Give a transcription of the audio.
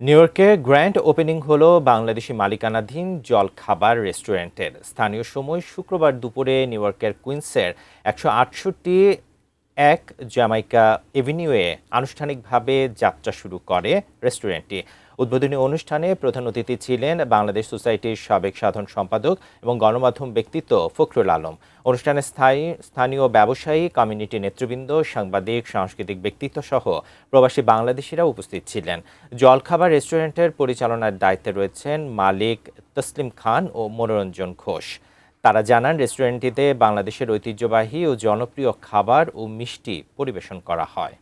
New ইয়র্কে grand opening হলো বাংলাদেশি মালিকানাধীন জলখাবার রেস্টুরেন্টের। স্থানীয় সময় শুক্রবার দুপুরে নিউ ইয়র্কের কুইন্সের ১৬৮ এক জ্যামাইকা এভিনিউয়ে আনুষ্ঠানিকভাবে যাত্রা শুরু করে রেস্টুরেন্টটি। উদ্বোধনী অনুষ্ঠানে প্রধান অতিথি ছিলেন বাংলাদেশ সোসাইটির সাবেক সাধারণ সম্পাদক এবং গণমাধ্যম ব্যক্তিত্ব ফখরুল আলম। অনুষ্ঠানে স্থানীয় ব্যবসায়ী, কমিউনিটি নেতৃবৃন্দ, সাংবাদিক, সাংস্কৃতিক ব্যক্তিত্ব সহ প্রবাসী বাংলাদেশিরা উপস্থিত ছিলেন। জলখাবার রেস্টুরেন্টের পরিচালনার দায়িত্বে রয়েছেন মালিক তসলিম খান ও মনোরঞ্জন ঘোষ। তারা জানান, রেস্টুরেন্টটিতে বাংলাদেশের ঐতিহ্যবাহী ও জনপ্রিয় খাবার ও মিষ্টি পরিবেশন করা হয়।